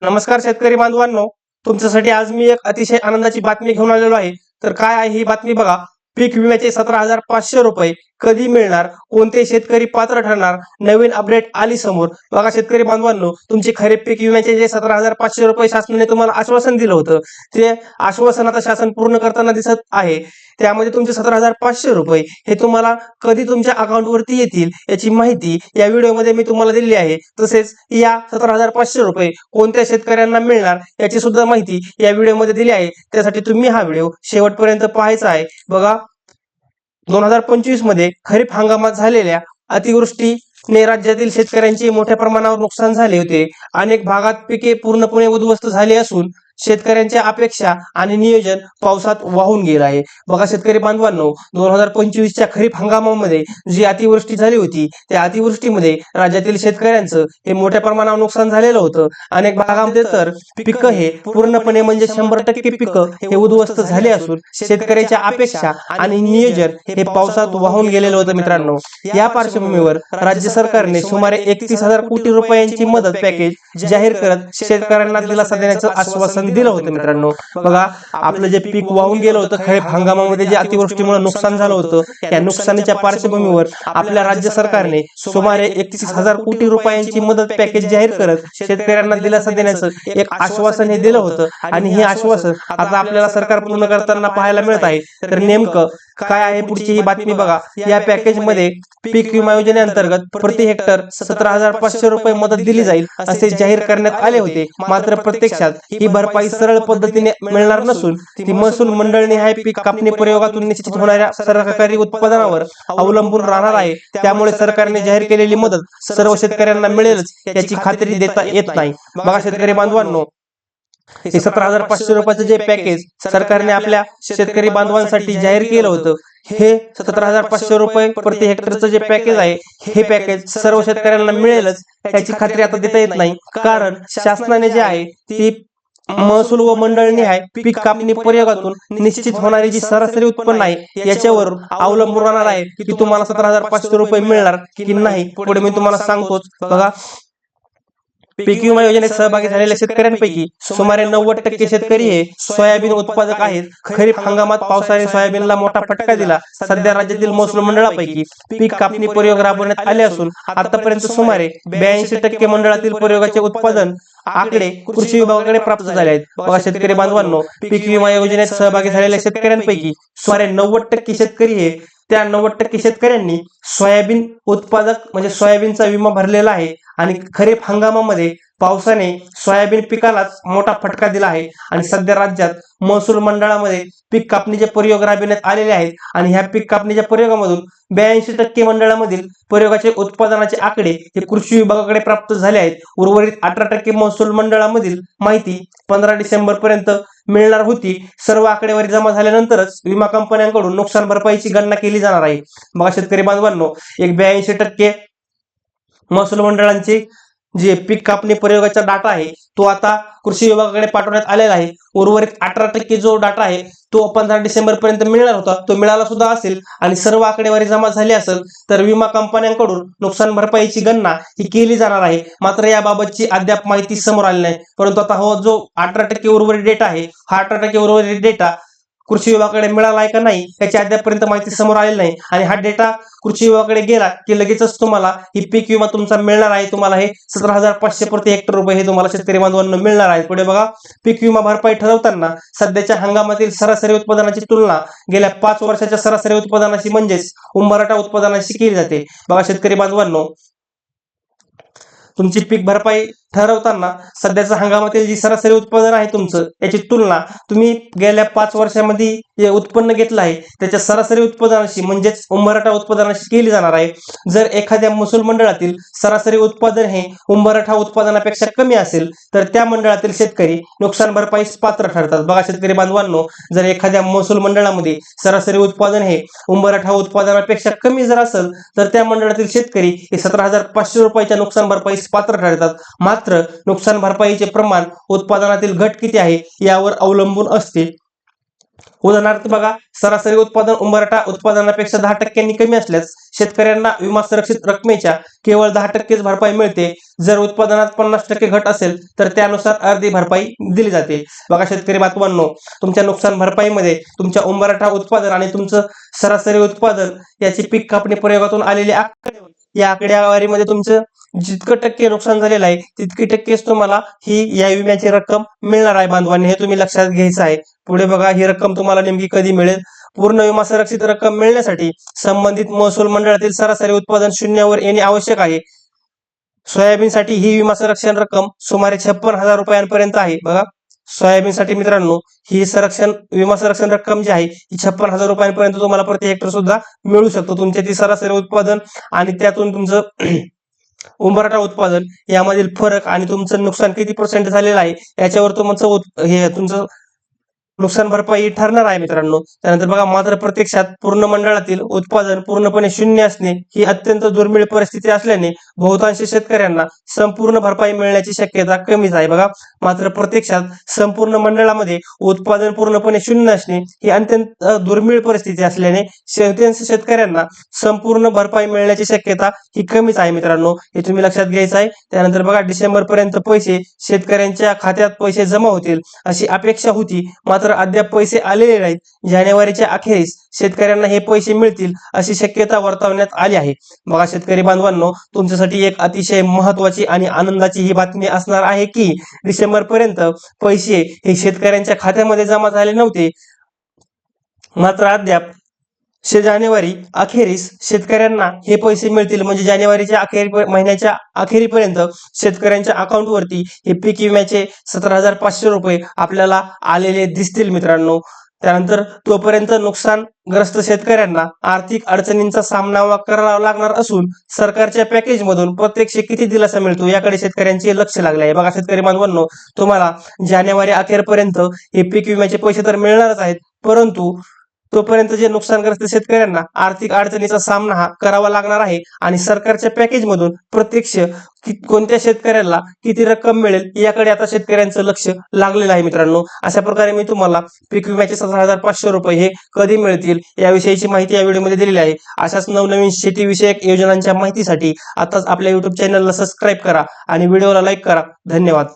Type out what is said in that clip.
नमस्कार शेतकरी बांधवांनो, तुमच्यासाठी आज मी एक अतिशय आनंदाची बातमी घेऊन आलेलो आहे. तर काय आहे ही बातमी बघा. पीक विम्याचे 17,500 रुपये कधी मिळणार, कोणते शेतकरी पात्र ठरणार, नवीन अपडेट आली समोर. बघा शेतकरी बांधवांनो, तुमचे खरीप पीक विम्याचे जे 17,500 रुपये शासनाने तुम्हाला आश्वासन दिलं होतं, ते आश्वासन आता शासन पूर्ण करताना दिसत आहे. त्यामध्ये तुमचे 17,500 रुपये हे तुम्हाला कधी तुमच्या अकाउंटवरती येतील याची माहिती या व्हिडिओमध्ये मी तुम्हाला दिली आहे. तसेच या 17,500 रुपये कोणत्या शेतकऱ्यांना मिळणार याची सुद्धा माहिती या व्हिडिओमध्ये दिली आहे. त्यासाठी तुम्ही हा व्हिडिओ शेवटपर्यंत पाहायचा आहे. बघा, 2025 मध्ये खरीप हंगामात झालेल्या अतिवृष्टीने राज्यातील शेतकऱ्यांचे मोठ्या प्रमाणावर नुकसान झाले होते. अनेक भागात पिके पूर्णपणे उद्ध्वस्त झाली असून शेतकऱ्यांच्या अपेक्षा आणि नियोजन पावसात वाहून गेलं आहे. बघा शेतकरी बांधवांनो, 2025च्या खरीप हंगामामध्ये जी अतिवृष्टी झाली होती, त्या अतिवृष्टीमध्ये राज्यातील शेतकऱ्यांचं हे मोठ्या प्रमाणावर नुकसान झालेलं होतं. अनेक भागामध्ये तर पिकं हे पूर्णपणे म्हणजे 100% पिकं हे उद्ध्वस्त झाले असून शेतकऱ्याच्या अपेक्षा आणि नियोजन हे पावसात वाहून गेलेलं होतं. मित्रांनो, या पार्श्वभूमीवर राज्य सरकारने सुमारे 31,000 कोटी रुपयांची मदत पॅकेज जाहीर करत शेतकऱ्यांना दिलासा देण्याचं आश्वासन दिलं होतं. मित्रांनो बघा, आपलं जे पीक वाहून गेलं होतं खरीप हंगामामध्ये, जे अतिवृष्टीमुळे नुकसान झालं होतं, त्या नुकसानीच्या पार्श्वभूमीवर आपल्या राज्य सरकारने सुमारे 31,000 कोटी रुपयांची मदत पॅकेज जाहीर करत शेतकऱ्यांना दिलासा देण्याचं एक आश्वासन हे दिलं होतं. आणि हे आश्वासन आता आपल्याला सरकार पूर्ण करताना पाहायला मिळत आहे. तर नेमकं काय आहे पुढची ही बातमी बघा. या पॅकेजमध्ये पीक विमा योजनेअंतर्गत प्रति हेक्टर 17,500 रुपये मदत दिली जाईल असे जाहीर करण्यात आले होते. मात्र प्रत्यक्षात ही भरपाई सरळ पद्धतीने मिळणार नसून ती महसूल मंडळनिहाय पीक कापणी प्रयोगातून निश्चित होणाऱ्या सरकारी उत्पादनावर अवलंबून राहणार आहे. त्यामुळे सरकारने जाहीर केलेली मदत सर्व शेतकऱ्यांना मिळेलच याची खात्री देता येत नाही. बघा शेतकरी बांधवांनो, हे 17,500 रुपयाचं जे पॅकेज सरकारने आपल्या शेतकरी बांधवांसाठी जाहीर केलं होतं, हे 17,500 रुपये प्रति हेक्टरचं जे पॅकेज आहे, हे पॅकेज सर्व शेतकऱ्यांना मिळेलच याची खात्री आता देता येत नाही. कारण शासनाने जे आहे ती महसूल व मंडळनिहाय पीक कापणी प्रयोगातून निश्चित होणारी जी सरासरी उत्पन्न आहे याच्यावर अवलंबून राहणार आहे की तुम्हाला 17,500 रुपये मिळणार की नाही. पुढे मी तुम्हाला सांगतोच. बघा, पीक विमा योजनेत सहभागी झालेल्या शेतकऱ्यांपैकी सुमारे 90% शेतकरी हे सोयाबीन उत्पादक आहेत. खरीप हंगामात पावसाने सोयाबीनला मोठा फटका दिला. सध्या राज्यातील महसूल मंडळापैकी पीक कापणी प्रयोग राबवण्यात आले असून आतापर्यंत सुमारे 82% मंडळातील प्रयोगाचे उत्पादन आकडे कृषी विभागाकडे प्राप्त झाले आहेत. बघा शेतकरी बांधवांनो, पीक विमा योजनेत सहभागी झालेल्या शेतकऱ्यांपैकी सुमारे 90% शेतकरी हे त्या 90% शेतकऱ्यांनी सोयाबीन उत्पादक म्हणजे सोयाबीनचा विमा भरलेला आहे. आणि खरीप हंगामामध्ये पावसाने सोयाबीन पिकालाच मोठा फटका दिला आहे. आणि सध्या राज्यात महसूल मंडळामध्ये पीक कापणीचे प्रयोग राबविण्यात आलेले आहेत. आणि ह्या पीक कापणीच्या प्रयोगामधून 82% मंडळामधील प्रयोगाचे उत्पादनाचे आकडे हे कृषी विभागाकडे प्राप्त झाले आहेत. उर्वरित 18% महसूल मंडळामधील माहिती 15 डिसेंबर पर्यंत मिळणार होती. सर्व आकडेवारी जमा झाल्यानंतरच विमा कंपन्यांकडून नुकसान भरपाईची गणना केली जाणार आहे. बघा शेतकरी बांधवांनो, एक 82% महसूल मंडळांचे जे पीक कापणी प्रयोगाचा डाटा आहे तो आता कृषी विभागाकडे पाठवण्यात आलेला आहे. उर्वरित 18% जो डाटा आहे तो 15 डिसेंबर पर्यंत मिळणार होता, तो मिळाला सुद्धा असेल. आणि सर्व आकडेवारी जमा झाली असेल तर विमा कंपन्यांकडून नुकसान भरपाईची गणना ही केली जाणार आहे. मात्र याबाबतची अद्याप माहिती समोर आली नाही. परंतु आता हो जो 18% उर्वरित डेटा आहे, हा 18% उर्वरित डेटा कृषी विभागाकडे मिळाला आहे का नाही याची अद्यापपर्यंत माहिती समोर आलेली नाही. आणि हा डेटा कृषी विभागाकडे गेला की लगेचच तुम्हाला ही पीक विमा तुमचा मिळणार आहे. तुम्हाला हे 17,500 प्रति हेक्टर रुपये हे तुम्हाला शेतकरी बांधवांना मिळणार आहे. पुढे बघा, पीक विमा भरपाई ठरवताना सध्याच्या हंगामातील सरासरी उत्पादनाची तुलना गेल्या 5 वर्षाच्या सरासरी उत्पादनाशी म्हणजेच उंबरठा उत्पादनाशी केली जाते. बघा शेतकरी बांधवांनो, तुमची पीक भरपाई ठरवताना सध्याच्या हंगामातील जी सरासरी उत्पादन आहे तुमचं, याची तुलना तुम्ही गेल्या 5 वर्षांमध्ये जे उत्पन्न घेतलं आहे त्याच्या सरासरी उत्पादनाशी म्हणजेच उंबरठा उत्पादनाशी केली जाणार आहे. जर एखाद्या महसूल मंडळातील सरासरी उत्पादन हे उंबरठा उत्पादनापेक्षा कमी असेल तर त्या मंडळातील शेतकरी नुकसान भरपाईस पात्र ठरतात. बघा शेतकरी बांधवांनो, जर एखाद्या महसूल मंडळामध्ये सरासरी उत्पादन हे उंबरठा उत्पादनापेक्षा कमी जर असेल तर त्या मंडळातील शेतकरी हे 17,500 रुपयाच्या नुकसान भरपाईस पात्र ठरतात. मात्र नुकसान भरपाईचे प्रमाण उत्पादनातील घट किती आहे यावर अवलंबून असते. उदाहरणार्थ बघा, सरासरी उत्पादन उंबरठा उत्पादनापेक्षा 10% कमी असल्यास शेतकऱ्यांना विमा सुरक्षित रकमेच्या केवळ 10%च भरपाई मिळते. जर उत्पादनात 50% घट असेल तर त्यानुसार अर्धी भरपाई दिली जाते. बघा शेतकरी बांधवांनो, तुमच्या नुकसान भरपाईमध्ये तुमच्या उंबरठा उत्पादन आणि तुमचं सरासरी उत्पादन याची पीक कापणी प्रयोगातून आलेली आकडेवारी, या आकडेवारीमध्ये तुमचं जितकं टक्के नुकसान झालेलं आहे तितकी टक्केच तुम्हाला ही या विम्याची रक्कम मिळणार आहे बांधवांनी, हे तुम्ही लक्षात घ्यायचं आहे. पुढे बघा, ही रक्कम तुम्हाला नेमकी कधी मिळेल. पूर्ण विमा सुरक्षित रक्कम मिळण्यासाठी संबंधित महसूल मंडळातील सरासरी उत्पादन शून्यावर येणे आवश्यक आहे. सोयाबीनसाठी ही विमा संरक्षण रक्कम सुमारे 56,000 रुपयांपर्यंत आहे. बघा, सोयाबीनसाठी मित्रांनो ही विमा संरक्षण रक्कम जी आहे ही 56,000 रुपयांपर्यंत तुम्हाला प्रति हेक्टर सुद्धा मिळू शकतो. तुमचे ती सरासरी उत्पादन आणि त्यातून तुमचं उंबरठा उत्पादन यामधील फरक आणि तुमचं नुकसान किती % झालेलं आहे याच्यावर तुमचं नुकसान भरपाई ठरणार आहे मित्रांनो. त्यानंतर बघा, मात्र प्रत्यक्षात पूर्ण मंडळातील उत्पादन पूर्णपणे शून्य असणे ही अत्यंत दुर्मिळ परिस्थिती असल्याने बहुतांश शेतकऱ्यांना संपूर्ण भरपाई मिळण्याची शक्यता कमीच आहे. बघा, मात्र प्रत्यक्षात संपूर्ण मंडळामध्ये उत्पादन पूर्णपणे शून्य असणे ही अत्यंत दुर्मिळ परिस्थिती असल्याने शेतकऱ्यांना संपूर्ण भरपाई मिळण्याची शक्यता ही कमीच आहे मित्रांनो, हे तुम्ही लक्षात घ्यायचं आहे. त्यानंतर बघा, डिसेंबर पर्यंत शेतकऱ्यांच्या खात्यात पैसे जमा होतील अशी अपेक्षा होती, मात्र अद्याप पैसे आलेले नाहीत. जानेवारीच्या अखेरीस शेतकऱ्यांना हे पैसे मिळतील अशी शक्यता वर्तवण्यात आली आहे. बघा शेतकरी बांधवांनो, तुमच्यासाठी एक अतिशय महत्वाची आणि आनंदाची ही बातमी असणार आहे की डिसेंबर पर्यंत पैसे हे शेतकऱ्यांच्या खात्यामध्ये जमा झाले नव्हते, मात्र अद्याप जानेवारी अखेरीस शेतकऱ्यांना हे पैसे मिळतील. म्हणजे जानेवारीच्या महिन्याच्या अखेरीपर्यंत शेतकऱ्यांच्या अकाउंटवरती हे पीक विम्याचे 17,500 रुपये आपल्याला आलेले दिसतील मित्रांनो. त्यानंतर तोपर्यंत नुकसानग्रस्त शेतकऱ्यांना आर्थिक अडचणींचा सामना करावा लागणार असून सरकारच्या पॅकेजमधून प्रत्यक्ष किती दिलासा मिळतो याकडे शेतकऱ्यांचे लक्ष लागले आहे. बघा शेतकरी बांधवांनो, तुम्हाला जानेवारी अखेरपर्यंत हे पीक विम्याचे पैसे तर मिळणारच आहेत, परंतु तोपर्यंत जे नुकसानग्रस्त शेतकऱ्यांना आर्थिक अडचणीचा सामना हा करावा लागणार आहे आणि सरकारच्या पॅकेजमधून प्रत्यक्ष कोणत्या शेतकऱ्याला किती रक्कम मिळेल याकडे आता शेतकऱ्यांचं लक्ष लागलेलं आहे मित्रांनो. अशा प्रकारे मी तुम्हाला पीक विम्याचे 17,500 रुपये हे कधी मिळतील याविषयीची माहिती या व्हिडिओमध्ये दिलेली आहे. अशाच नवनवीन शेती विषयक योजनांच्या माहितीसाठी आताच आपल्या YouTube चॅनलला सबस्क्राईब करा आणि व्हिडिओला लाईक करा. धन्यवाद.